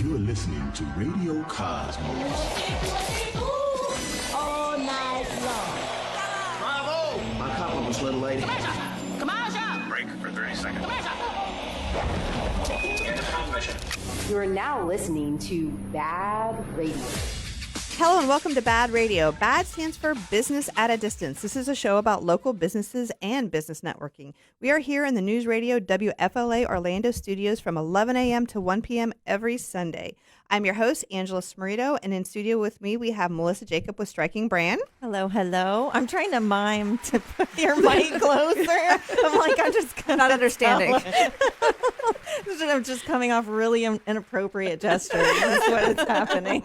You're listening to Radio Cosmos. All night long. Bravo! My compliments, little lady. Commercial! Break for 30 seconds. You are now listening to BaaD Radio. Hello and welcome to BaaD Radio. BaaD stands for Business at a Distance. This is a show about local businesses and business networking. We are here in the News Radio WFLA Orlando studios from 11 a.m. to 1 p.m. every Sunday. I'm your host, Angela Smerito, and in studio with me, we have Melissa Jacob with Striking Brand. Hello, hello. I'm trying to mime to put your mic closer. I'm just not understanding. I'm just coming off really inappropriate gestures. That's what is happening.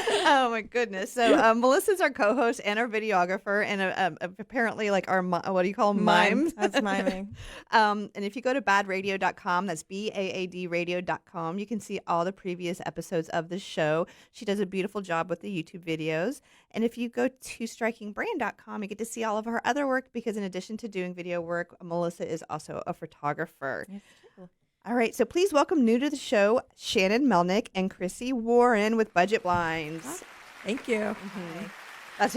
Oh, my goodness. So Melissa's our co-host and our videographer and apparently like our, what do you call them? Mimes? That's miming. And if you go to baadradio.com, that's BAAD radio.com, you can see all the previous episodes of the show. She does a beautiful job with the YouTube videos. And if you go to strikingbrand.com, you get to see all of her other work because in addition to doing video work, Melissa is also a photographer. Yes, true. All right, so please welcome new to the show, Shannon Melnick and Krissi Warren with Budget Blinds. Thank you. Mm-hmm. That's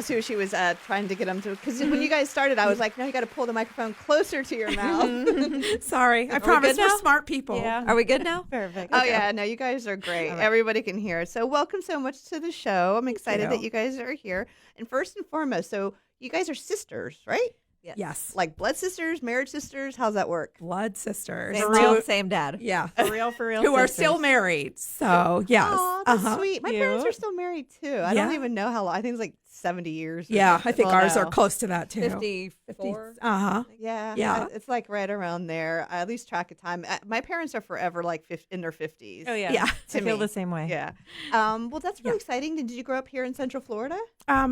who she was trying to get them to. Because when you guys started, I was like, no, you got to pull the microphone closer to your mouth. Sorry. I promise we're smart people. Yeah. Are we good now? Perfect. Oh, Okay. yeah. No, you guys are great. Right. Everybody can hear. So welcome so much to the show. I'm excited that you guys are here. And first and foremost, so you guys are sisters, right? Yes. Like blood sisters, marriage sisters? How's that work? Blood sisters. Same mom, same dad. Yeah. For real Who are still married. So, yes. Oh, that's sweet. My parents are still married, too. I don't even know how long. I think it's like 70 years. Yeah, I think ours are close to that, too. 54. Uh-huh. Yeah. It's like right around there. I lose track of time. My parents are forever like in their 50s. Oh, yeah. Yeah. I feel the same way. Yeah. Well, that's really exciting. Did you grow up here in Central Florida?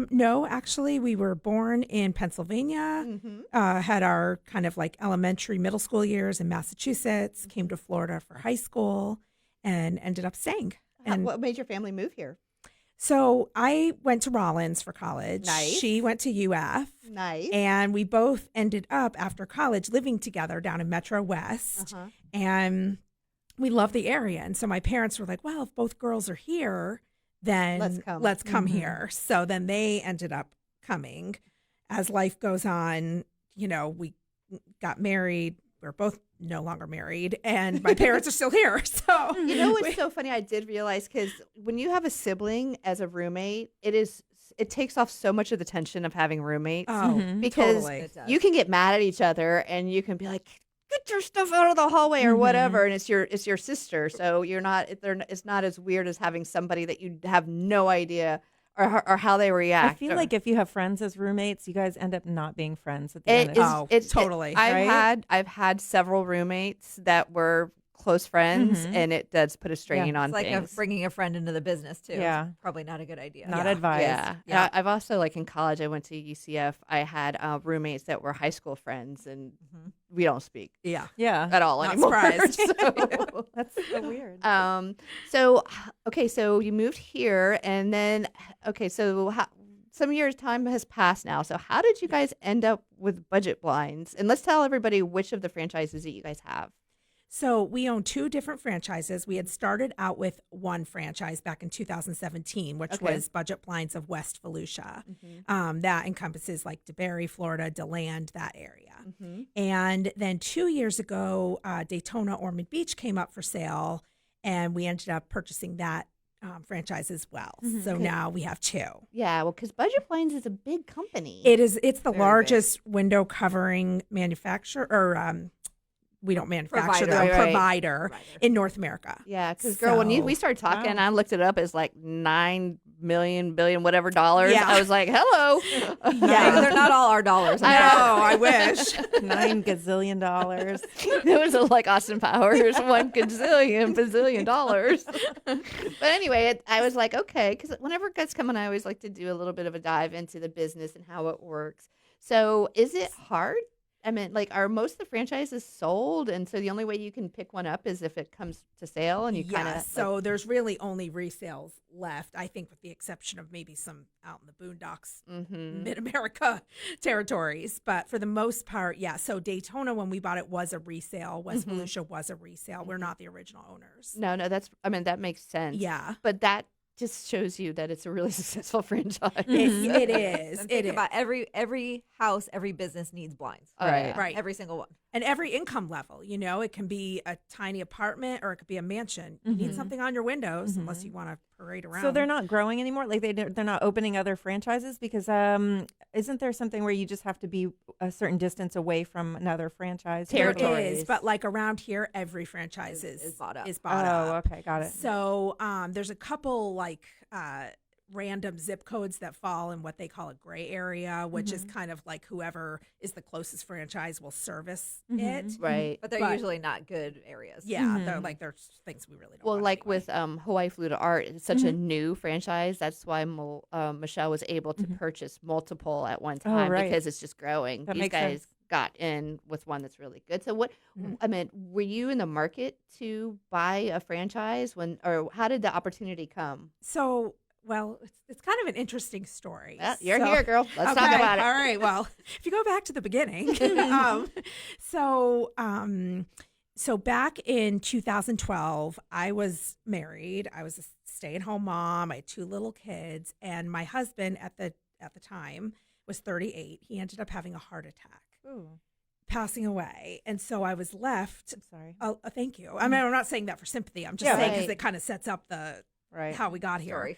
No, actually, we were born in Pennsylvania, had our kind of like elementary, middle school years in Massachusetts, came to Florida for high school, and ended up staying. And what made your family move here? So I went to Rollins for college. Nice. She went to UF. Nice. And we both ended up after college living together down in Metro West. And we love the area. And so my parents were like, well, if both girls are here, then let's come here. So then they ended up coming. As life goes on, we got married. We're both no longer married, and my parents are still here. So you know what's so funny? I did realize because when you have a sibling as a roommate, it takes off so much of the tension of having roommates. Oh, because totally. you can get mad at each other, and you can be like, "Get your stuff out of the hallway" or whatever, and it's your sister, so it's not as weird as having somebody that you have no idea. Or how they react. I feel like if you have friends as roommates, you guys end up not being friends at the end of it. Totally. I've had several roommates that were close friends, and it does put a strain on it's things. like bringing a friend into the business too. Yeah. It's probably not a good idea. Not advised. Yeah. I've also, like in college, I went to UCF. I had roommates that were high school friends, and we don't speak Yeah. at all Not anymore. surprised. So, That's so weird. So you moved here, and then so some years time has passed now. So how did you guys end up with Budget Blinds? And let's tell everybody which of the franchises that you guys have. So we own two different franchises. We had started out with one franchise back in 2017, which was Budget Blinds of West Volusia. That encompasses like DeBary, Florida, DeLand, that area. And then 2 years ago, Daytona Ormond Beach came up for sale, and we ended up purchasing that franchise as well. So now we have two. Yeah, well, because Budget Blinds is a big company. It's the largest window covering manufacturer, or we don't manufacture them, provider in North America. Yeah, because girl, when we started talking, I looked it up as like $9 billion, whatever dollars. Yeah. I was like, hello. Yeah, they're not all our dollars. I know, I wish. $9 gazillion. It was like Austin Powers, $1 dollars. But anyway, I was like, okay, because whenever guests come on, I always like to do a little bit of a dive into the business and how it works. So is it hard I mean, like, are most of the franchises sold? And so the only way you can pick one up is if it comes to sale and you kind of. So there's really only resales left, I think, with the exception of maybe some out in the boondocks, mid-America territories. But for the most part, yeah. So Daytona, when we bought it, was a resale. West Volusia was a resale. We're not the original owners. No, that makes sense. Yeah. But that just shows you that it's a really successful franchise. It is. And It think is. about every house, every business needs blinds. Right. Right. Every single one. And every income level, it can be a tiny apartment or it could be a mansion. You need something on your windows unless you want to parade around. So they're not growing anymore? Like they're not opening other franchises? Because isn't there something where you just have to be a certain distance away from another franchise? There Territories. is, but like around here, every franchise Is bought up. Is bought Oh, up. okay, got it. So there's a couple like random zip codes that fall in what they call a gray area, which is kind of like whoever is the closest franchise will service it. Right. But they're But- usually not good areas. Yeah, there's things we really don't. Well, want like anyway. with Hawaii Flew to Art, it's such a new franchise. That's why Michelle was able to purchase multiple at one time right. because it's just growing. That These makes guys sense. got in with one that's really good. So I mean, were you in the market to buy a franchise or how did the opportunity come? So. Well, it's kind of an interesting story. Well, you're So- here, girl. Let's talk Okay, about it. All right. Well, if you go back to the beginning, so back in 2012, I was married. I was a stay-at-home mom. I had 2 little kids, and my husband at the time was 38. He ended up having a heart attack, passing away, and so I was left. I'm sorry. Oh, thank you. I mean, I'm not saying that for sympathy. I'm just saying because right. it kind of sets up the Right. how we got here. Sorry.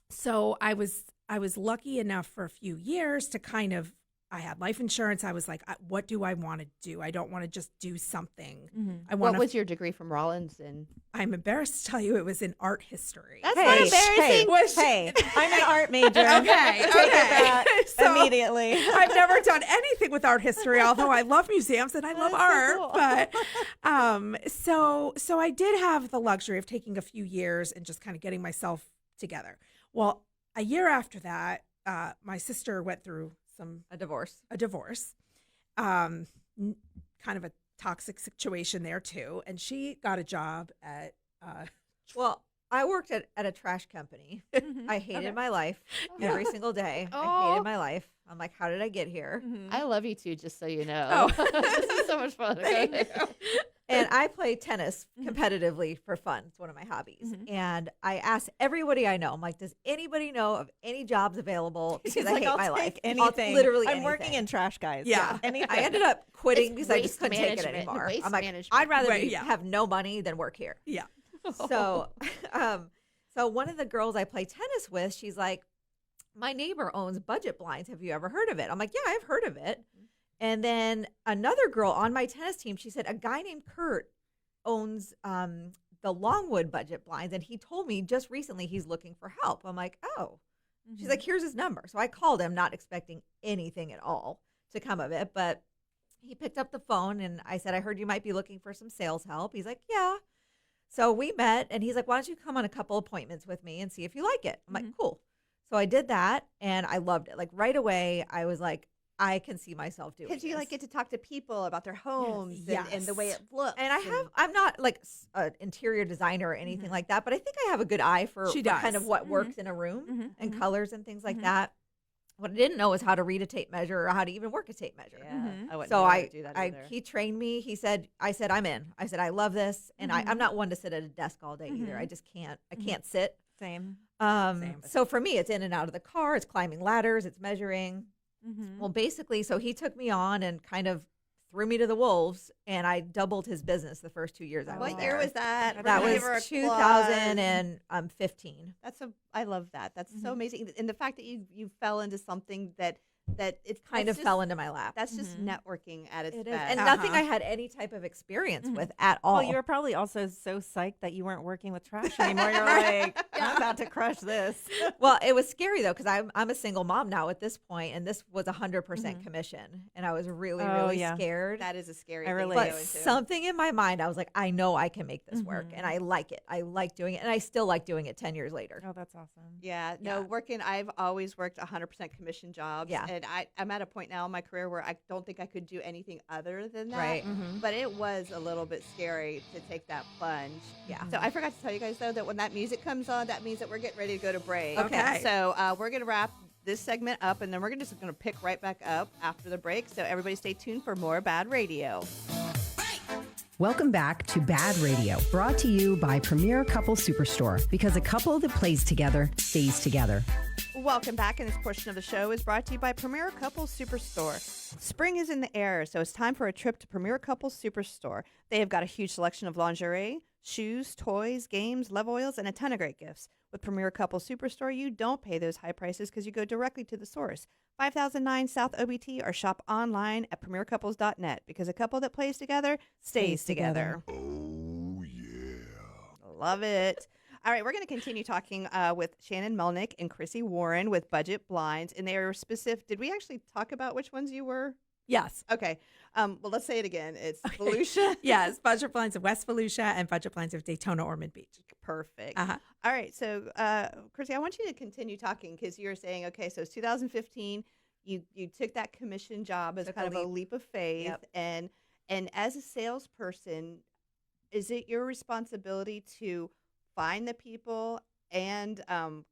So I was lucky enough for a few years to I had life insurance. I was like, what do I want to do? I don't want to just do something. I want What was your degree from Rollins? And I'm embarrassed to tell you it was in art history. that's not embarrassing. Hey, I'm an art major. Okay, Take okay. that So- immediately. I've never done anything with art history, although I love museums and I love art. But so I did have the luxury of taking a few years and just kind of getting myself together. Well, a year after that, my sister went through A divorce. a divorce, kind of a toxic situation there too, and she got a job at. Well, I worked at a trash company. I hated my life every single day. I hated my life. I'm like, how did I get here? I love you too, just so you know. This is so much fun. And I play tennis competitively for fun. It's one of my hobbies. And I asked everybody I know, I'm like, does anybody know of any jobs available? Because She's I like, hate I'll my take life. anything. Literally I'm anything. working in trash, guys. Yeah. Anything. I ended up quitting It's because I just waste couldn't take it management. anymore. Waste I'm like, management. I'd rather Right, yeah. have no money than work here. Yeah. So, so one of the girls I play tennis with, she's like, my neighbor owns Budget Blinds. Have you ever heard of it? I'm like, yeah, I've heard of it. And then another girl on my tennis team, she said, a guy named Kurt owns the Longwood Budget Blinds. And he told me just recently he's looking for help. I'm like, oh. She's like, here's his number. So I called him, not expecting anything at all to come of it. But he picked up the phone and I said, I heard you might be looking for some sales help. He's like, yeah. So we met and he's like, why don't you come on a couple appointments with me and see if you like it? I'm like, cool. So I did that and I loved it. Like right away, I was like, I can see myself doing Because you this. like get to talk to people about their homes Yes. and the way it looks. And I'm not like an interior designer or anything like that, but I think I have a good eye for, She for kind does. of what works in a room and colors and things like that. What I didn't know is how to read a tape measure or how to even work a tape measure. I wouldn't So know how to do that either. he trained me. I said, I'm in. I said, I love this. And I'm not one to sit at a desk all day either. I just can't, I can't sit. Same. So for me, it's in and out of the car. It's climbing ladders. It's measuring. Well, basically, so he took me on and kind of threw me to the wolves, and I doubled his business the first 2 years I was What there. year was that? That Give her a was applause. 2015. I love that. That's so amazing. And the fact that you fell into something that it's Kind of fell into my lap. That's just networking at its It is. best. And nothing I had any type of experience with at all. Well, you were probably also so psyched that you weren't working with trash anymore. You're like, I'm about to crush this. Well, it was scary though, because I'm a single mom now at this point, and this was 100% commission, and I was really, really scared. That is a scary I thing relate. to But go into. something in my mind, I was like, I know I can make this work, and I like it. I like doing it, and I still like doing it 10 years later. Oh, that's awesome. Yeah, no, I've always worked 100% commission jobs. Yeah. and I'm at a point now in my career where I don't think I could do anything other than that. Right. But it was a little bit scary to take that plunge. Yeah. So I forgot to tell you guys, though, that when that music comes on, that means that we're getting ready to go to break. Okay. So we're going to wrap this segment up, and then we're just going to pick right back up after the break. So everybody stay tuned for more BaaD Radio. Welcome back to BaaD Radio, brought to you by Premier Couple Superstore, because a couple that plays together stays together. Welcome back, and this portion of the show is brought to you by Premier Couples Superstore. Spring is in the air, so it's time for a trip to Premier Couples Superstore. They have got a huge selection of lingerie, shoes, toys, games, love oils, and a ton of great gifts. With Premier Couples Superstore, you don't pay those high prices because you go directly to the source. 5009 South OBT, or shop online at premiercouples.net, because a couple that plays together stays together. Oh, yeah. Love it. All right, we're going to continue talking with Shannon Melnick and Krissi Warren with Budget Blinds, and they are specific. Did we actually talk about which ones you were? Yes. Okay. Well, let's say it again. It's Volusia. Yes. Budget blinds of West Volusia and budget blinds of Daytona Ormond Beach. Perfect. Uh-huh. All right. So, Krissi, I want you to continue talking, because you were saying, okay, so it's 2015. You took that commission job as Took kind a of a leap. leap of faith. Yep. And as a salesperson, is it your responsibility to find the people and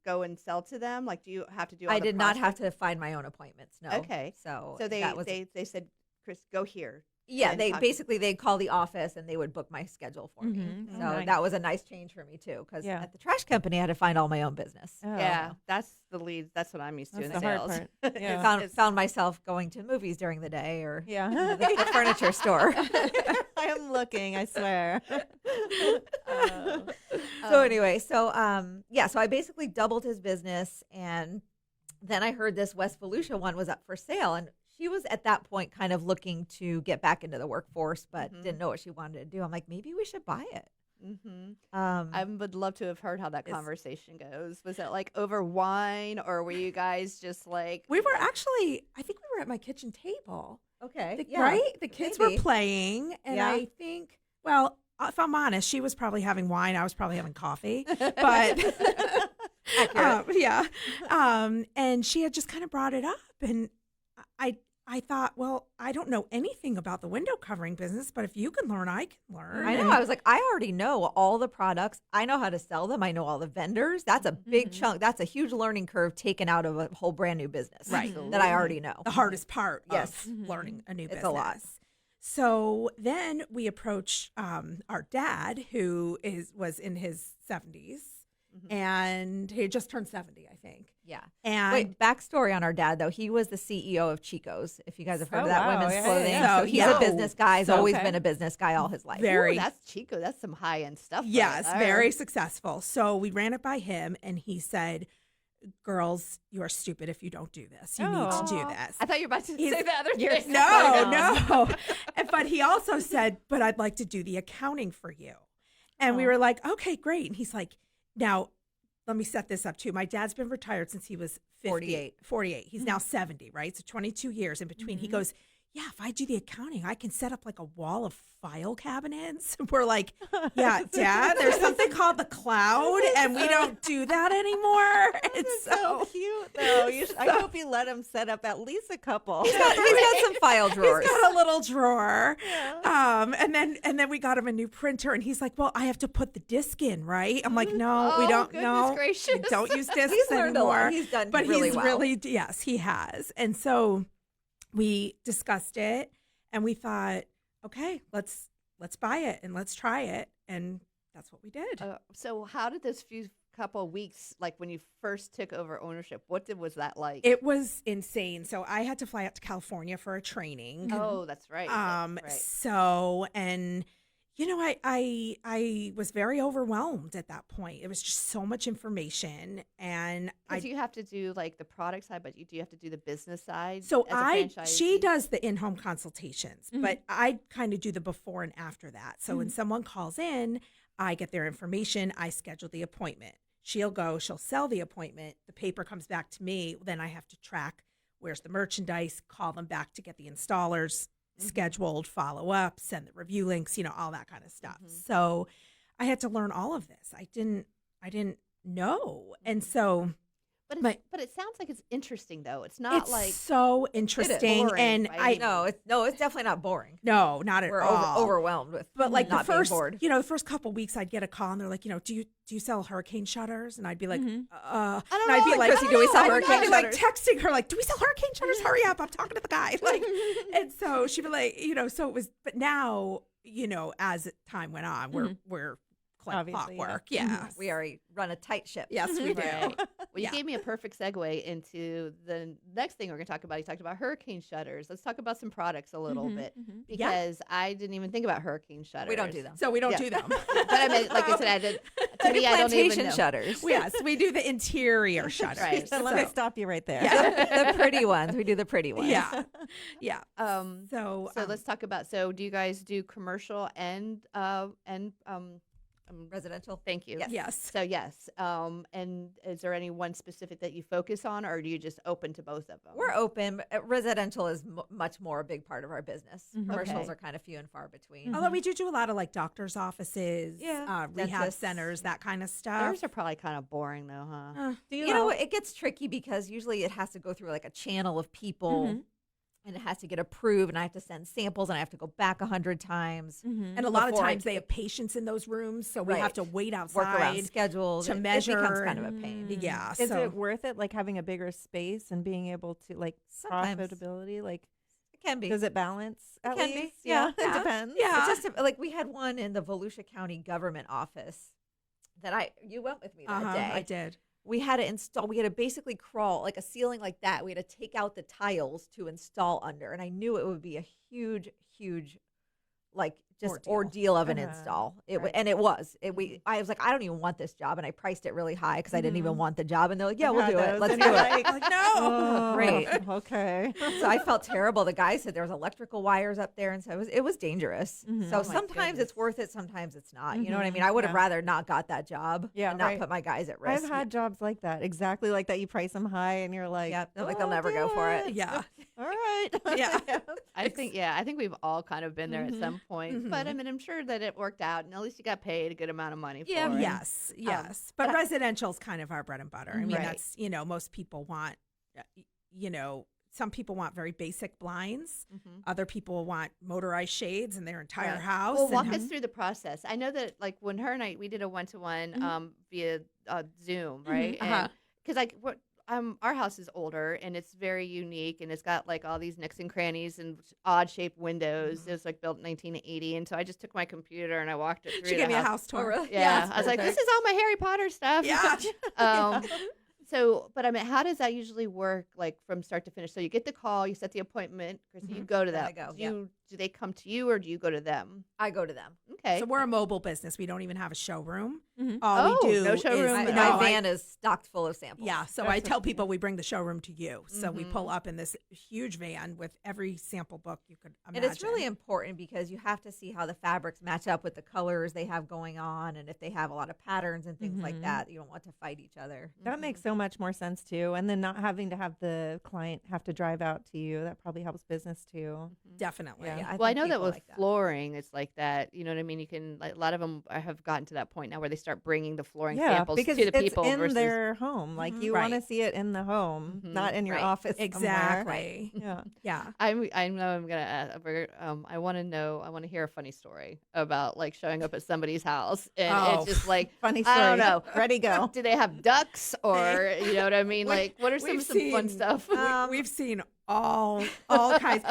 go and sell to them? Like, do you have to do all I the did not have prospect- to find my own appointments. No. Okay. So So that was they said, Chris, go here. yeah. and They talk- basically they'd call the office and they would book my schedule for me. Mhm. So Oh, nice. that was a nice change for me too, because Yeah. at the trash company I had to find all my own business. Oh. Yeah, that's the lead. That's what I'm used to That's in the hard sales. part. Yeah. Found myself going to movies during the day or Yeah. the furniture store. I am looking, I swear. So anyway, so I basically doubled his business, and then I heard this West Volusia one was up for sale, and she was at that point kind of looking to get back into the workforce, but didn't know what she wanted to do. I'm like, maybe we should buy it. I would love to have heard how that conversation goes. Was it like over wine, or were you guys just like? We were actually, I think we were at my kitchen table. Okay, Right? The kids maybe. were playing, and Yeah. I think, well, if I'm honest, she was probably having wine. I was probably having coffee. But yeah. And she had just kind of brought it up, and I thought, well, I don't know anything about the window covering business, but if you can learn, I can learn. I know. I was like, I already know all the products. I know how to sell them. I know all the vendors. That's a big chunk. That's a huge learning curve taken out of a whole brand new business. Right. That I already know. The hardest part Yes. of learning a new It's business. a lot. So then we approach our dad, who was in his 70s, and he had just turned 70, I think. Yeah. And Wait, backstory on our dad, though. He was the CEO of Chico's, if you guys have heard Oh, of that wow. women's Yeah, clothing. yeah. So he's Yeah. a business guy. He's So- always okay. been a business guy all his life. Very- Ooh, that's Chico. That's some high end stuff. right yes, there. very successful. So we ran it by him, and he said, "Girls, you are stupid if you don't do this. You need to do Aw. this." I thought you were about to He's- say the other You're thing. No. But he also said, "But I'd like to do the accounting for you." And we were like, "Okay, great." And he's like, "Now, let me set this up too. My dad's been retired since he was 50, 48. He's now 70, right? So 22 years in between." He goes, "Yeah, if I do the accounting, I can set up like a wall of file cabinets." We're like, "Yeah, Dad, there's something called the cloud, and we don't do that anymore." It's so cute, though. I hope you let him set up at least a couple. He's got some file drawers. He's got a little drawer. And then we got him a new printer, and he's like, "Well, I have to put the disc in, right?" I'm like, "No, we Oh, don't. goodness No, gracious. we don't use discs He's learned a anymore." lot. He's done but really he's well. really, yes, he has. And so we discussed it, and we thought, okay, let's buy it and let's try it, and that's what we did. So how did this few couple weeks, like when you first took over ownership, was that like? It was insane. So I had to fly out to California for a training. Oh, that's right. That's right. So, and you know, I was very overwhelmed at that point. It was just so much information, and Because you have to do like the product side, but do you have to do the business side? so as a she franchisee? does the in-home consultations, but I kind of do the before and after that. So when someone calls in, I get their information, I schedule the appointment. She'll sell the appointment, the paper comes back to me, then I have to track where's the merchandise, call them back to get the installers scheduled, follow up, send the review links, all that kind of stuff. So I had to learn all of this. I didn't know. And so But it sounds like it's interesting though. It's not It's like so interesting, boring, and right? it's definitely not boring. no, not at We're all. overwhelmed with, But like not the first, being bored. the first couple weeks, I'd get a call and they're like, do you sell hurricane shutters? And I'd be like, don't and know, I'd be like, Krissi, do we sell hurricane I'd be like shutters? texting her like, do we sell hurricane shutters? Hurry up, I'm talking to the guy. Like, and so she'd be like, so it was. But now, as time went on, we're Obviously, clockwork. Mm-hmm. Yeah. We already run a tight ship. Yes, we do. Right. Well, you Yeah. gave me a perfect segue into the next thing we're going to talk about. You talked about hurricane shutters. Let's talk about some products a little bit because I didn't even think about hurricane shutters. We don't do them. So we don't do them. But I mean, like I said, to me, I don't even Plantation know. shutters. Yes, we do the interior shutters. Right. So let me stop you right there. the pretty ones. We do the pretty ones. Yeah. Yeah. So let's talk about. So do you guys do commercial and Residential. Thank you. Yes. So yes. And is there any one specific that you focus on, or do you just open to both of them? We're open. Residential is much more a big part of our business. Commercials Okay. are kind of few and far between. Although we do a lot of like doctors' offices, Yeah. rehab Dentists. centers, that kind of stuff. Theirs are probably kind of boring though, huh? Do You know what? It gets tricky because usually it has to go through like a channel of people. And it has to get approved, and I have to send samples, and I have to go back 100 times. And a lot of before I times they have patients in those rooms, so we Right. have to wait Work outside around schedules to It measure. becomes kind of a pain. Yeah. Is so it worth it, like having a bigger space and being able to like Sometimes. profitability? Like, It can be. does it balance? At can be, least? yeah. It Yeah. depends. Yeah. It's just like we had one in the Volusia County government office that you went with me that day. I did. We had to install. We had to basically crawl like a ceiling like that. We had to take out the tiles to install under, and I knew it would be a huge, like just ordeal of an install. And it was. I was like, I don't even want this job, and I priced it really high because I didn't even want the job. And they're like, Yeah, we'll do it. Let's do it. Like, no. Great. Okay. So I felt terrible. The guy said there was electrical wires up there, and so it was dangerous. So sometimes it's worth it, sometimes it's not. You know what I mean? I would have rather not got that job and not put my guys at risk. I've had jobs like that, exactly like that. You price them high, and you're like, Yeah, like they'll "I'll never do go for it. Yeah. All right. Yeah. I think we've all kind of been there at some point. But I mean, I'm sure that it worked out, and at least you got paid a good amount of money for it. Yes. Yes. But residential is kind of our bread and butter. I mean, Right. that's, most people want, some people want very basic blinds. Other people want motorized shades in their entire Right. house. Well, and- walk us through the process. I know that like when her and I, we did a one-to-one via Zoom, right? Uh-huh. Because like our house is older and it's very unique and it's got like all these nooks and crannies and odd shaped windows. It was like built in 1980, and so I just took my computer and I walked it through. She gave me a house tour. really? Yeah, I was like, this is all my Harry Potter stuff. Yeah. So, but I mean, how does that usually work, like from start to finish? So you get the call, you set the appointment, Krissi, you go to Then them. I go, Do they come to you or do you go to them? I go to them. Okay. So we're a mobile business. We don't even have a showroom. Mhm. All we do no showroom. is My van is stocked full of samples. Yeah, so I tell people we bring the showroom to you. So we pull up in this huge van with every sample book you could imagine. And it's really important because you have to see how the fabrics match up with the colors they have going on, and if they have a lot of patterns and things like that, you don't want to fight each other. That makes so much more sense too. And then not having to have the client have to drive out to you, that probably helps business too. Definitely. Yeah, Well, I think know that people with like that. flooring, it's like that. You know what I mean? You can, like, a lot of them have gotten to that point now where they start bringing the flooring Yeah, samples because to the it's people in versus. their home. Like you want to see it in the home, not in your Right. office. somewhere. Exactly. Yeah. Yeah. I know I'm gonna ask. I want to know. I want to hear a funny story about like showing up at somebody's house and it's just like Funny story. I don't know. Ready, go. Do they have ducks or you know what I mean? Like what are some fun stuff? We've seen all kinds.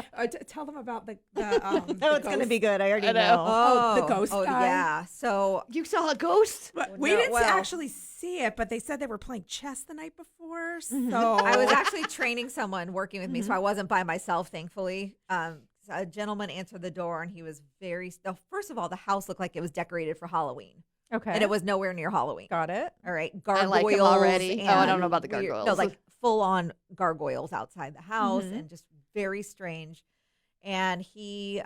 Tell them about the No, it's going to be good. I already I know. know. Oh, the ghost guy? Yeah. So You saw a ghost? But we No, didn't well- actually see it, but they said they were playing chess the night before. So I was actually training someone working with me, so I wasn't by myself, thankfully. A gentleman answered the door, and he was first of all, the house looked like it was decorated for Halloween. Okay. And it was nowhere near Halloween. Got it. All right. I Gargoyles. like him already. Oh, I don't know about the weird- gargoyles. No, like full on gargoyles outside the house and just very strange. And he,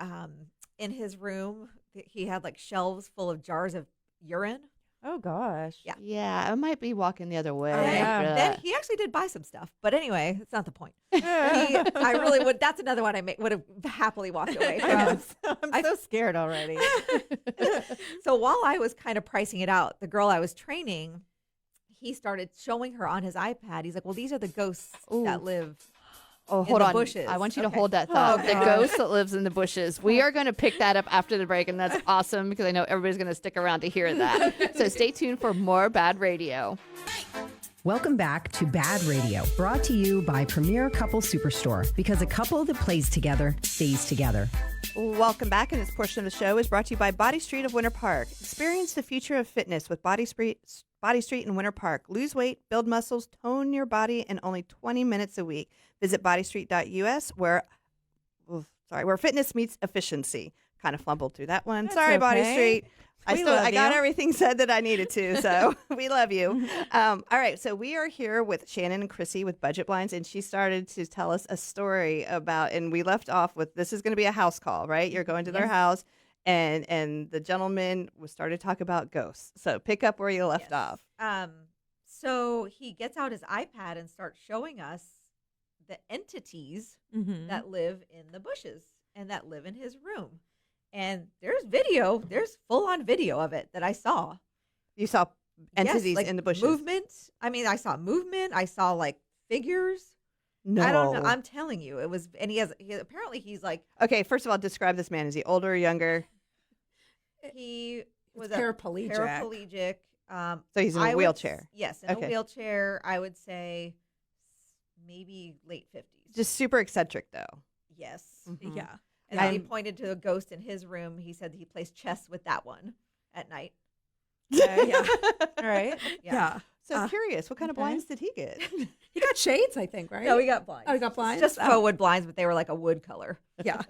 in his room, he had like shelves full of jars of urine. Oh, gosh. Yeah. Yeah, I might be walking the other way. Okay. after Then that. he actually did buy some stuff. But anyway, that's not the point. I really would. That's another one I would have happily walked away from. I'm so scared already. So while I was kind of pricing it out, the girl I was training, he started showing her on his iPad. He's like, well, these are the ghosts that live Oh, in hold the on. bushes. I want you to Okay. hold that thought. The God. ghost that lives in the bushes. We are going to pick that up after the break, and that's awesome because I know everybody's going to stick around to hear that. So stay tuned for more BaaD Radio. Welcome back to BaaD Radio, brought to you by Premier Couple Superstore, because a couple that plays together stays together. Welcome back, and this portion of the show is brought to you by Body Street of Winter Park. Experience the future of fitness with Body Street in Winter Park. Lose weight, build muscles, tone your body in only 20 minutes a week. Visit bodystreet.us where fitness meets efficiency. Kind of fumbled through that one. That's Sorry, Body okay. Street. We love I got you. everything said that I needed to, so we love you. All right, so we are here with Shannon and Krissi with Budget Blinds, and she started to tell us a story about, and we left off with, this is going to be a house call, right? You're going to their house, and the gentleman started to talk about ghosts. So pick up where you left off. So he gets out his iPad and starts showing us the entities that live in the bushes and that live in his room. And there's full-on video of it that I saw. You saw entities like in the bushes. Movement. I mean, I saw movement. I saw like figures. No. I don't know. I'm telling you, it was, and apparently he's like, Okay, first of all, describe this man. Is he older or younger? he was paraplegic. paraplegic. So he's in a wheelchair. Yes, in Okay. a wheelchair. I would say maybe late 50s. Just super eccentric, though. Yes. Mhm. Yeah. And then he pointed to a ghost in his room. He said he plays chess with that one at night. Yeah. All right. Yeah. So curious, what kind of okay. blinds did he get? He got shades, I think, right? No, we got blinds. Oh, he got blinds? Just Oh. faux wood blinds, but they were like a wood color. Yeah.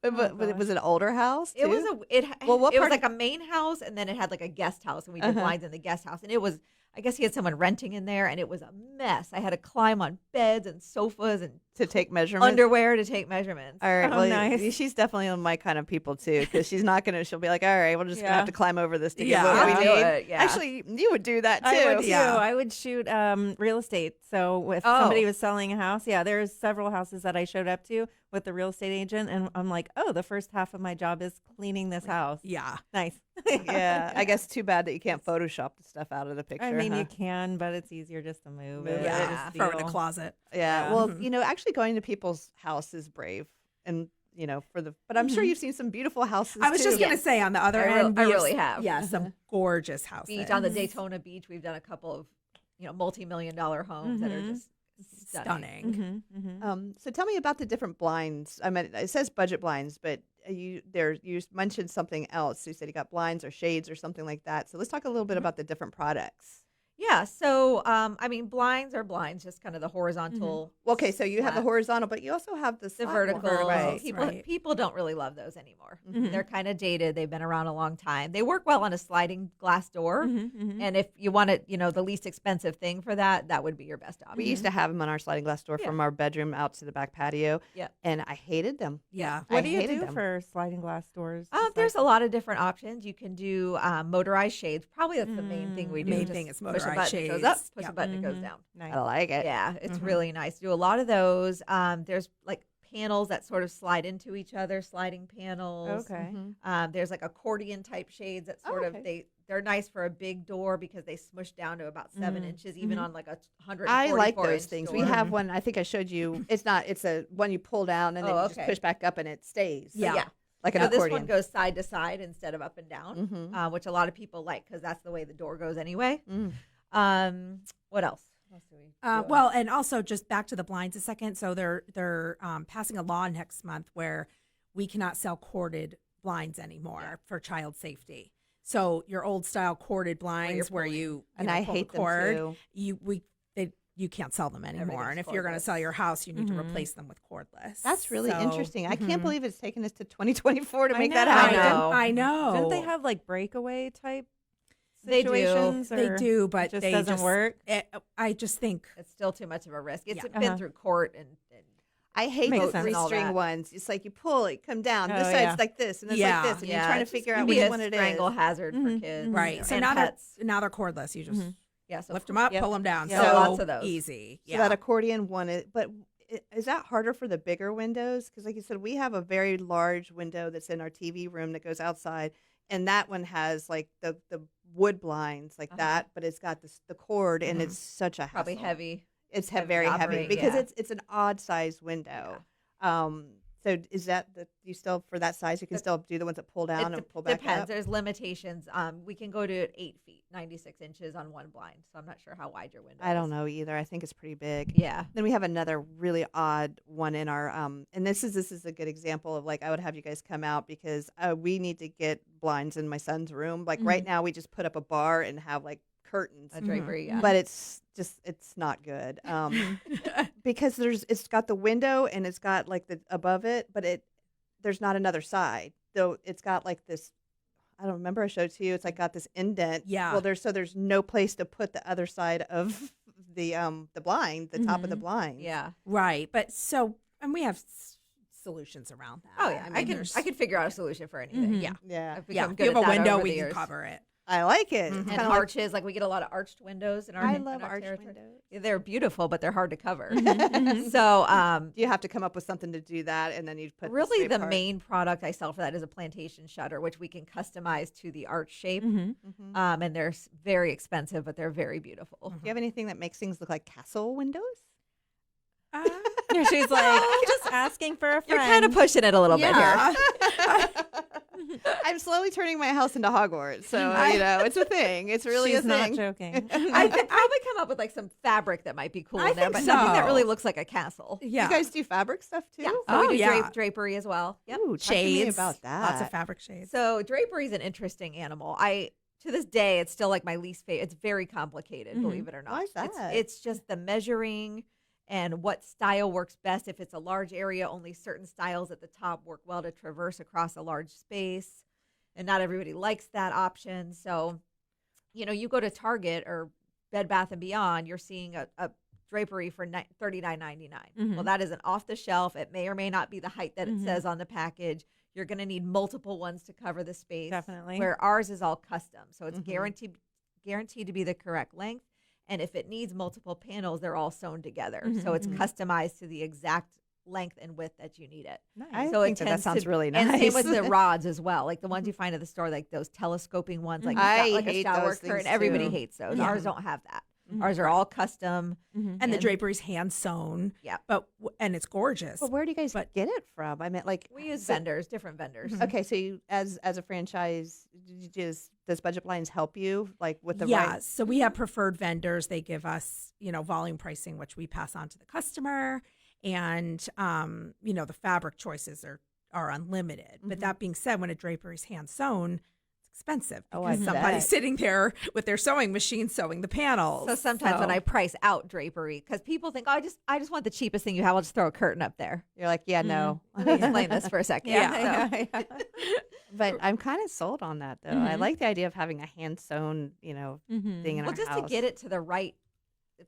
but was it an older house? It was too? Well, what it was part like a main house, and then it had like a guest house, and we did blinds in the guest house, and it was. I guess he had someone renting in there, and it was a mess. I had to climb on beds and sofas and to take measurements. underwear to take measurements. All right, Oh, well, nice. she's definitely on my kind of people too, because she's not gonna. She'll be like, "All right, we're just gonna Yeah. have to climb over this to get Yeah. what we I'll need." do it, yeah. Actually, you would do that too. I would too. Yeah. I would shoot real estate. So if Oh. somebody was selling a house, there's several houses that I showed up to with the real estate agent, and I'm like, oh, the first half of my job is cleaning this house. Yeah. Nice. Yeah, I guess too bad that you can't Photoshop the stuff out of the picture. I mean, huh? you can, but it's easier just to move it. Yeah. Just Throw it in feel- a closet. Yeah. Yeah. Well, actually going to people's house is brave, and but I'm sure you've seen some beautiful houses. I was just too. going to say, on the other end, I we really have. Yeah, some gorgeous houses. Beach on the Daytona Beach. We've done a couple of, multi-million-dollar homes that are just stunning. Stunning. So tell me about the different blinds. I mean, it says budget blinds, but you mentioned something else. You said you got blinds or shades or something like that. So let's talk a little bit about the different products. Yeah. So, blinds are blinds, just kind of the horizontal. Well, okay, so you have the slats. horizontal, but you also have the The slat vertical. one. Right. People don't really love those anymore. Mhm. They're kind of dated. They've been around a long time. They work well on a sliding glass door. Mhm. And if you want it, the least expensive thing for that, that would be your best option. We used to have them on our sliding glass door Yeah. from our bedroom out to the back patio. Yeah. And I hated them. Yeah. What I do you hated do them. for sliding glass doors? There's a lot of different options. You can do motorized shades. Probably that's the main thing we do. Main Just thing is push a motorized button, it goes shades. up, push Yeah. a button, it goes Mhm. down. Nice. I like it. Yeah, it's really nice. Do a lot of those. There's like panels that sort of slide into each other, sliding panels. Okay. There's like accordion type shades that sort of they're nice for a big door because they smush down to about 7 inches, even on like a 144 I like those inch things. door. We have one. I think I showed you. It's a one you pull down and then Oh, you just okay. push back up and it stays. So, yeah. Like an So this accordion. one goes side to side instead of up and down, Mhm. which a lot of people like because that's the way the door goes anyway. Mm. What else? What else do we do? Well, and also just back to the blinds a second. So they're passing a law next month where we cannot sell corded blinds anymore for child safety. So your old style corded blinds where pulling. you And know, I pull the hate them cord, too. you can't sell them anymore. Everything's And if you're going to cordless. sell your house, you need to replace them with cordless. That's really So- interesting. I can't believe it's taken us to 2024 to I make that know. I happen. know. I know. Don't they have like breakaway type They do. situations? They or do, but it just they doesn't work. I just think It's still too much of a risk. It's Yeah. been through court and I hate Makes those sense. And all three-string that. ones. It's like you pull it, come down. This Oh, side's yeah. like this, and it's Yeah. like this, and you're trying to it's just figure gonna out be which a one it is. strangle hazard for Mhm. kids, right. So and now pets. they're cordless. You just Yeah, so lift them up, yep. pull them down. Yeah, so lots of those. easy. So that accordion one, but is that harder for the bigger windows? Because like you said, we have a very large window that's in our TV room that goes outside, and that one has like the wood blinds like that, but it's got the cord, and it's such a hassle. Probably heavy. It's Heavy very to heavy operate, because yeah. it's an odd size window. So is that you still for that size you can still do the ones that pull down and pull back depends. up? There's limitations. We can go to 8 feet, 96 inches on one blind. So I'm not sure how wide your window is. I don't know either. I think it's pretty big. Yeah. Then we have another really odd one in our and this is a good example of like I would have you guys come out because we need to get blinds in my son's room. Like right now we just put up a bar and have like curtains, A drapery, yeah. but it's not good because it's got the window and it's got like the above it, but there's not another side. So it's got like this. I don't remember. I showed it to you. It's like got this indent. Yeah. Well, there's no place to put the other side of the blind, the top of the blind. Yeah. Right. But and we have solutions around that. Oh, yeah. I I mean, can figure out a solution for anything. Yeah. Yeah. I've Yeah. become If good you have at a that window, over we the can years. cover it. I like it. And Kinda like- arches, like we get a lot of arched windows in our I love in our arched territory. windows. They're beautiful, but they're hard to cover. So you have to come up with something to do that, and then you put really straight the part. main product I sell for that is a plantation shutter, which we can customize to the arch shape. Mm-hmm. And they're very expensive, but they're very beautiful. Do you have anything that makes things look like castle windows? She's like, just asking for a friend. You're kind of pushing it a little bit here. I'm slowly turning my house into Hogwarts, so it's a thing. It's really She's a not thing. joking. I could probably come up with like some fabric that might be cool I in there, think but nothing that so. really looks like a castle. Yeah. You guys do fabric stuff too? Yeah. So Oh, we do yeah. drapery as well. Yep. Ooh, talk to me Shades. about that. Lots of fabric shades. So drapery is an interesting animal. To this day, it's still like my least favorite. It's very complicated, believe it or not. Why is that? It's just the measuring and what style works best. If it's a large area, only certain styles at the top work well to traverse across a large space. And not everybody likes that option. So, you go to Target or Bed Bath & Beyond, you're seeing a drapery for $39.99. Well, that is an off the shelf. It may or may not be the height that it says on the package. You're going to need multiple ones to cover the space. Definitely. Where ours is all custom. So it's guaranteed to be the correct length. And if it needs multiple panels, they're all sewn together. So it's customized to the exact length and width that you need it. I So think it that tends sounds to, really nice. And same with the rods as well, like the ones you find at the store, like those telescoping ones, like, I like hate a shower those things curtain. Everybody too. hates those. Yeah. Ours don't have that. Ours are all custom. and the drapery's hand sewn. Yeah. And it's gorgeous. But where do you guys But- get it from? I mean, like We use vendors, different vendors. Okay, so you, as a franchise, does Budget Blinds help you like with the yeah. right? So we have preferred vendors. They give us, volume pricing, which we pass on to the customer. And, the fabric choices are unlimited. But that being said, when a drapery's hand sewn, it's expensive Oh, I because somebody's bet. sitting there with their sewing machine sewing the panels. So sometimes when I price out drapery, because people think, I just want the cheapest thing you have. I'll just throw a curtain up there. You're like, yeah, no. Let me explain this for a second. Yeah. But I'm kind of sold on that though. I like the idea of having a hand sewn, thing in Well, our just house. to get it to the right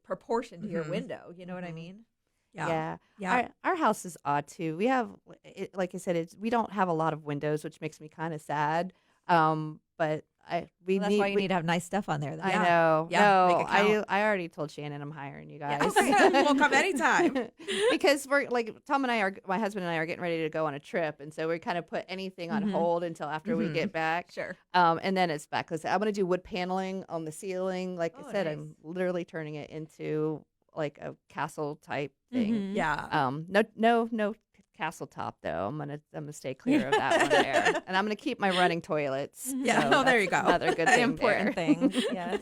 proportion to your window. You know what I mean? Yeah. Our house is odd too. We have, like I said, we don't have a lot of windows, which makes me kind of sad. But That's why you need to have nice stuff on there. Then. I know. Yeah, No, make it count. I already told Shannon I'm hiring you guys. We'll come anytime. Because we're like Tom and my husband and I are getting ready to go on a trip, and so we kind of put anything on hold until after we get back. Sure. And then it's back because I'm going to do wood paneling on the ceiling. Like I said, nice. I'm literally turning it into like a castle type thing. Yeah. No castle top though. I'm gonna stay clear of that one there, and I'm gonna keep my running toilets. Yeah. So Oh, there you that's go. Another good thing. Important there. thing. Yes.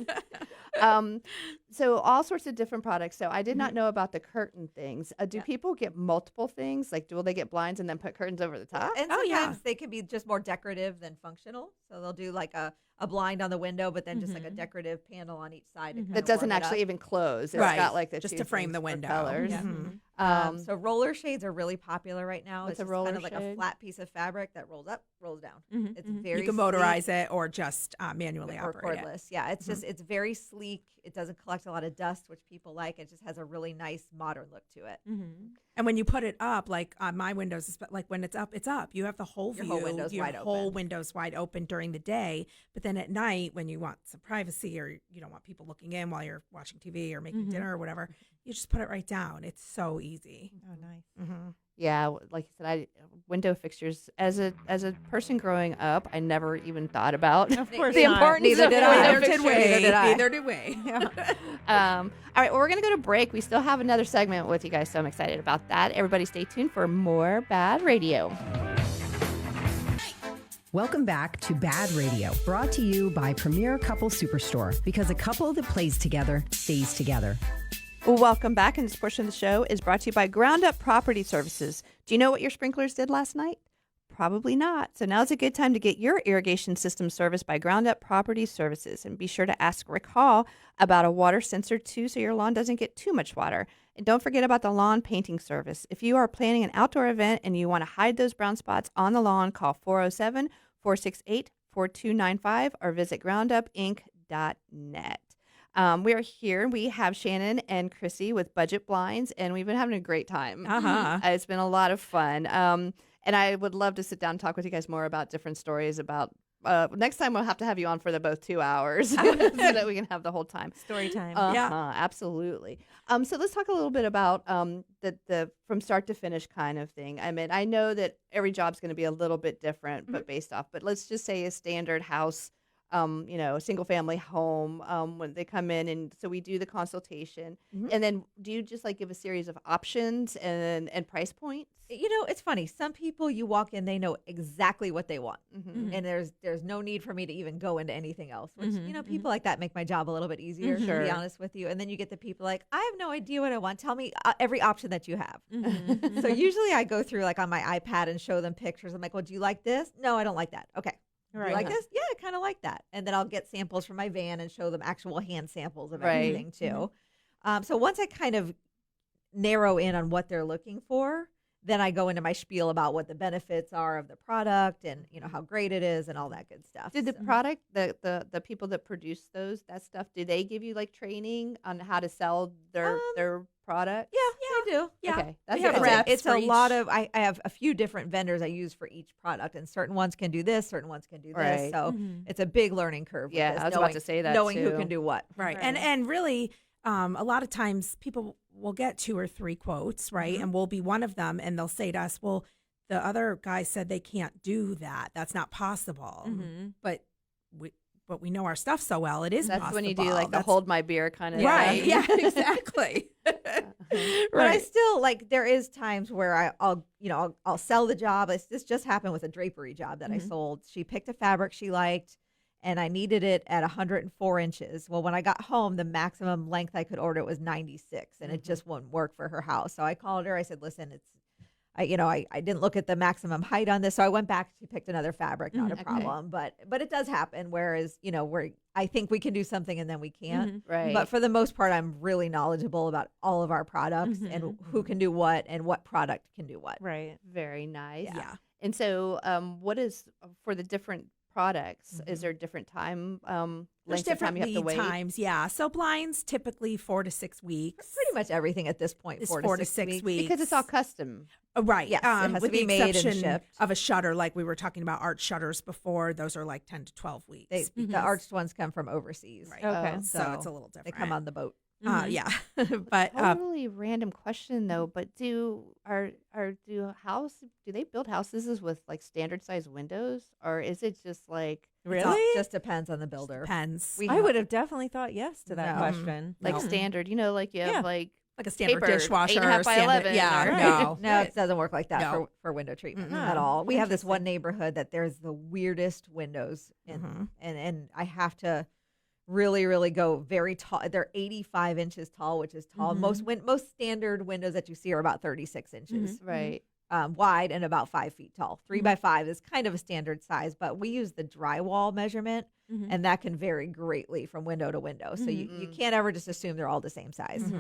So all sorts of different products. So I did not know about the curtain things. Do people get multiple things? Like, will they get blinds and then put curtains over the top? And Oh, sometimes yeah. they can be just more decorative than functional. So they'll do like a blind on the window, but then just like a decorative panel on each side. to kinda That doesn't warm it actually up. even close. It's Right. got like the Just two to frame things the for window. colors. Yeah. Mhm. So roller shades are really popular right now. What's It's a just roller kind of like a shade? flat piece of fabric that rolls up, rolls down. It's very You can motorize it or just manually or operate it. cordless. Yeah, it's just it's very sleek. It doesn't collect a lot of dust, which people like. It just has a really nice modern look to it. And when you put it up, like on my windows, like when it's up, it's up. You have the whole Your view, whole window's your wide whole open. window's wide open during the day. But then at night, when you want some privacy or you don't want people looking in while you're watching TV or making dinner or whatever, you just put it right down. It's so easy. Oh, nice. Mm-hmm. Yeah, like you said, window fixtures as a person growing up, I never even thought about Of course the not. importance Neither of did window I. Neither did fixtures. we. Neither did I. Neither did we. All right, well, we're going to go to break. We still have another segment with you guys, so I'm excited about that. Everybody stay tuned for more BaaD Radio. Welcome back to BaaD Radio, brought to you by Premier Couple Superstore, because a couple that plays together stays together. Well, welcome back, and this portion of the show is brought to you by Ground Up Property Services. Do you know what your sprinklers did last night? Probably not. So now's a good time to get your irrigation system serviced by Ground Up Property Services. And be sure to ask Rick Hall about a water sensor too, so your lawn doesn't get too much water. And don't forget about the lawn painting service. If you are planning an outdoor event and you want to hide those brown spots on the lawn, call 407-468-4295 or visit groundupinc.net. We are here. We have Shannon and Krissi with Budget Blinds, and we've been having a great time. It's been a lot of fun. And I would love to sit down and talk with you guys more about different stories about. Next time we'll have to have you on for both 2 hours so that we can have the whole time. Story time. Absolutely. So let's talk a little bit about the from start to finish kind of thing. I mean, I know that every job's going to be a little bit different, but based off. But let's just say a standard house. A single family home, when they come in, and so we do the consultation, and then do you just like give a series of options and price points? It's funny. Some people you walk in, they know exactly what they want, and there's no need for me to even go into anything else. Which people like that make my job a little bit easier. To be honest with you, and then you get the people like, I have no idea what I want. Tell me every option that you have. So usually I go through like on my iPad and show them pictures. I'm like, well, do you like this? No, I don't like that. Okay. Right. You like this? Yeah, I kind of like that. And then I'll get samples from my van and show them actual hand samples of everything too. So once I kind of narrow in on what they're looking for, then I go into my spiel about what the benefits are of the product and how great it is and all that good stuff. Did the product, the people that produce that stuff, do they give you like training on how to sell their product? Yeah, they do. Yeah. Okay. That's We have good. reps It's for a each. lot of, I have a few different vendors I use for each product, and certain ones can do this, certain ones can do this. Right. So it's a big learning curve. with Yeah, this, I was about to say that, knowing who too. can do what. Right. And really, a lot of times people will get 2 or 3 quotes, right? And we'll be one of them, and they'll say to us, well, the other guy said they can't do that. That's not possible. But we know our stuff so well, it is That's possible. when you do like the hold my beer kind of Right. thing. Yeah, exactly. But I still like, there is times where I'll sell the job. This just happened with a drapery job that I sold. She picked a fabric she liked, and I needed it at 104 inches. Well, when I got home, the maximum length I could order was 96, and it just wouldn't work for her house. So I called her. I said, listen, I didn't look at the maximum height on this, so I went back. She picked another fabric, not a problem. But it does happen. Whereas where I think we can do something and then we can't. Right. But for the most part, I'm really knowledgeable about all of our products and who can do what and what product can do what. Right. Very nice. Yeah. And so, what is for the different products? Is there different time There's length of time different you have to lead wait? times. Yeah. So blinds typically 4 to 6 weeks. Pretty much everything at this point, Is 4 4 to 6 weeks. Because it's all custom. Right. Yes, it has with to be the made and exception shipped. of a shutter, like we were talking about art shutters before. Those are like 10 to 12 weeks. The arched ones come from overseas. Right. Okay. So it's a little different. They come on the boat. Yeah. But Totally random question though, but do they build houses with like standard size windows, or is it just like Really? Just depends on the builder. depends. I would have definitely thought yes to that No. question. like standard? Like you have Yeah. like like a standard paper, dishwasher. 8.5 by standard- 11, Yeah. right? No. No, it doesn't work like that No. for window treatment Mm-mm. at all. We have this one neighborhood that there's the weirdest windows, and I have to really go very tall. They're 85 inches tall, which is tall. Most standard windows that you see are about 36 inches right. wide and about 5 feet tall. 3 by 5 is kind of a standard size, but we use the drywall measurement, and that can vary greatly from window to window. So you can't ever just assume they're all the same size.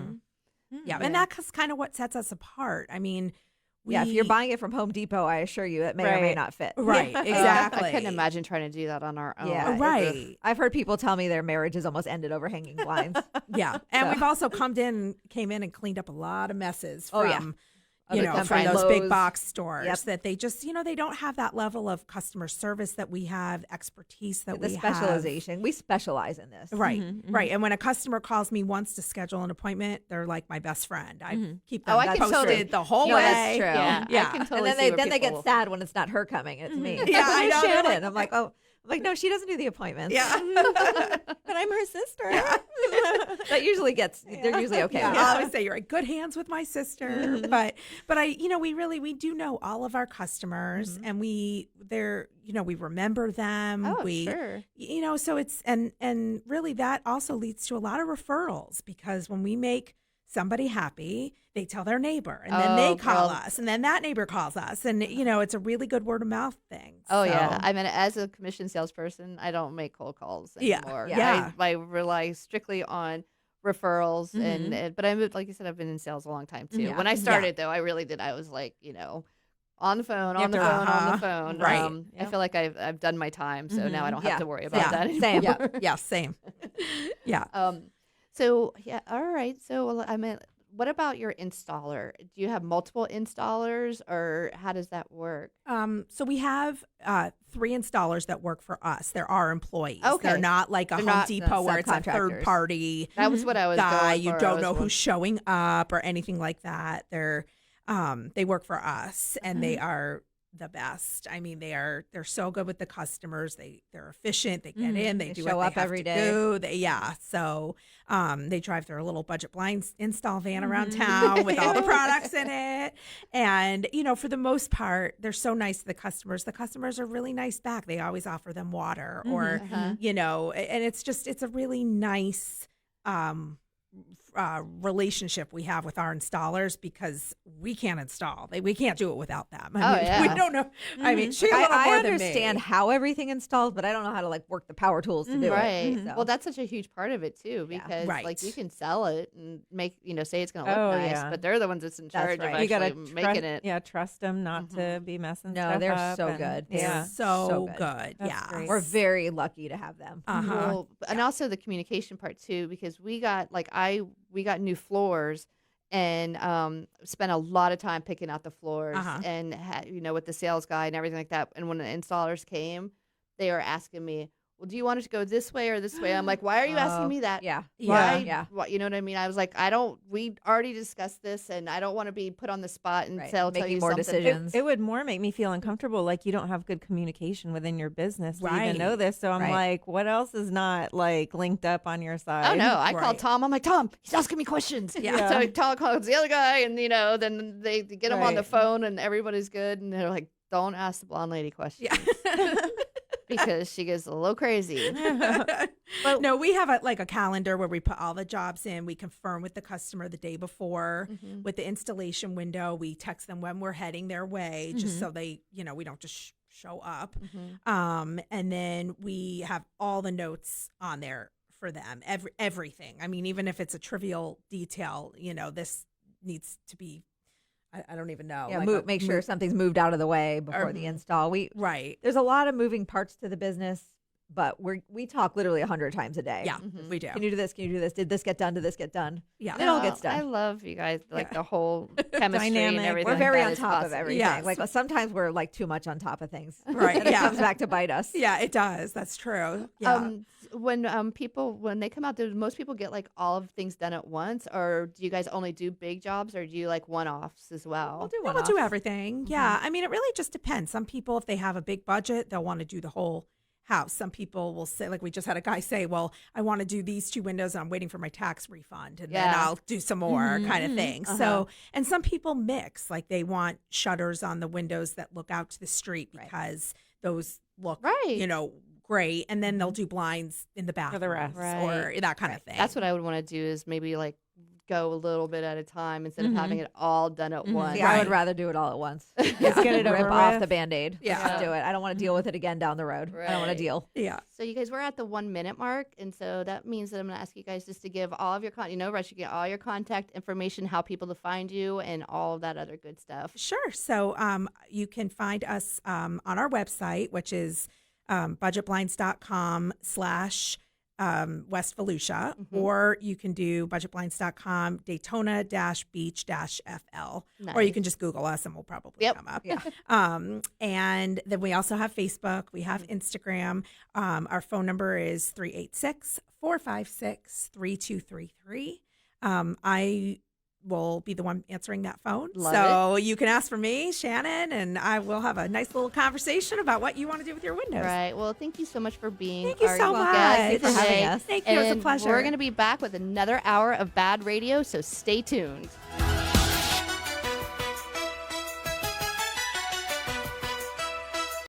Yeah. And that's kind of what sets us apart. I mean, If you're buying it from Home Depot, I assure you it may or may Right. not fit. Right. Exactly. I couldn't imagine trying to do that on our own. Yeah, Right. I've heard people tell me their marriages almost ended over hanging blinds. Yeah. And So- we've also came in and cleaned up a lot of messes Oh, from, yeah. you Other know, from companies. those big Lowe's. box stores Yep. that they just, you know, they don't have that level of customer service that we have, expertise that The we specialization. We specialize in this. have. Right, right. And when a customer calls me once to schedule an appointment, they're like my best friend. I keep them I can posted totally- the whole No, way. that's true. Yeah, Yeah. I can And totally then see they where then they get people- sad when it's not her coming. It's me. Yeah, I know. They're Shannon. like, I'm like, oh, I'm like, no, she doesn't do the appointments. Yeah. But I'm her sister. That usually gets. They're usually okay. Yeah, with I that. always say you're in good hands with my sister. But I, you know, we do know all of our customers, and we remember them. Oh, we, sure. you know, so it's and really that also leads to a lot of referrals because when we make somebody happy, they tell their neighbor, and then they call us, and then that neighbor calls us, and you know, it's a really good word of mouth thing. Oh So- yeah, I mean, as a commission salesperson, I don't make cold calls Yeah. anymore. Yeah. I rely strictly on referrals, but I'm like you said, I've been in sales a long time too. Yeah. When I started, though, I really did. I was like, you know, on the phone, You on the have to- phone, on the phone. Right. I feel like I've done my time, so now I don't have Yeah. to worry about Yeah. that anymore. Same. Yeah, yeah, same. Yeah. So yeah, all right. So I mean, what about your installer? Do you have multiple installers, or how does that work? So we have 3 installers that work for us. They're our employees. Okay. They're not like a They're Home not Depot where it's a subcontractors. third party That was what I was guy. going You for. I don't was know wondering- who's showing up or anything like that. They work for us, and they are the best. I mean, they're so good with the customers. They're efficient. They get in. They They do show what they up have every to day. do. So they drive their little budget blinds install van around town with all the products in it. And you know, for the most part, they're so nice to the customers. The customers are really nice back. They always offer them water, or you know, and it's a really nice relationship we have with our installers because we can't install. We can't do it without them. I mean, yeah. we don't know. I mean, she a little I more than understand me. how everything installs, but I don't know how to like work the power tools to do Right. it. So. Well, that's such a huge part of it too, because Right. like you can sell it and make, you know, say it's going to look Oh, nice, yeah. but they're the ones that's in charge right. of You gotta actually making it. Yeah, trust them not to be messing No, stuff they're up so and- good. Yeah. So So good. good. That's Yeah. great. We're very lucky to have them. Uh-huh. Well, and also the communication part too, because we got we got new floors and spent a lot of time picking out the floors and you know, with the sales guy and everything like that. And when the installers came, they were asking me, well, do you want it to go this way or this way? I'm like, why are you asking me that? Yeah. Why? Yeah. What, you know what I mean? I was like, we already discussed this, and I don't want to be put on the spot and Right. tell Making you more something. decisions. It would more make me feel uncomfortable, like you don't have good communication within your business to Right. even know this. So I'm Right. like, what else is not like linked up on your side? Oh no! I Right. called Tom. I'm like, Tom, he's asking me questions. Yeah. So Tom calls the other guy, and you know, then they get him on the Right. phone, and everybody's good, and they're like, don't ask the blonde lady questions. Because she gets a little crazy. No, we have a calendar where we put all the jobs in. We confirm with the customer the day before. With the installation window, we text them when we're heading their way, just so they, you know, we don't just show up. And then we have all the notes on there for them, everything. I mean, even if it's a trivial detail, you know, this needs to be. I don't even know. Yeah, like make sure something's moved out of the way before the install. Right. There's a lot of moving parts to the business, but we talk literally 100 times a day. Yeah, we do. Can you do this? Can you do this? Did this get done? Did this get done? Yeah. It all gets done. I love you guys, like the whole chemistry Dynamic. and everything. We're very that on is top of awesome. everything. Yes. Like sometimes we're like too much on top of things. Right, And it yeah. comes back to bite us. Yeah, it does. That's true. Yeah. When people when they come out, do most people get like all of things done at once, or do you guys only do big jobs, or do you like one-offs as well? We'll do Yeah, one. we'll do everything. Yeah. I mean, it really just depends. Some people, if they have a big budget, they'll want to do the whole house. Some people will say, like we just had a guy say, well, I want to do these 2 windows and I'm waiting for my tax refund and then Yeah. I'll do some more kind of thing. So, and some people mix, like they want shutters on the windows that look out to the street because those look, Right. you know, great. And then they'll do blinds in the bathroom rest. or that kind of thing. That's what I would want to do, is maybe like go a little bit at a time instead of having it all done at once. Yeah, I would rather do it all at once. Let's get it Rip over off with. the Band-Aid. Yeah. Let's do it. I don't want to deal with it again down the road. I don't want Right. to deal. Yeah. So you guys, we're at the 1 minute mark, and so that means that I'm going to ask you guys just to give all of your Rush, you get all your contact information, how people to find you, and all of that other good stuff. Sure. So you can find us on our website, which is budgetblinds.com/ West Volusia, or you can do budgetblinds.com, Daytona-Beach-FL, or you can just Google us and we'll probably come up. Yeah. And then we also have Facebook, we have Instagram. Our phone number is 386-456-3233. I will be the one answering that phone. So you can ask for me, Shannon, and I will have a nice little conversation about what you want to do with your windows. Right. Well, thank you so much for being Thank you our so much. guest Thank you for having today. us. Thank you. It was a And pleasure. We're going to be back with another hour of BaaD Radio, so stay tuned.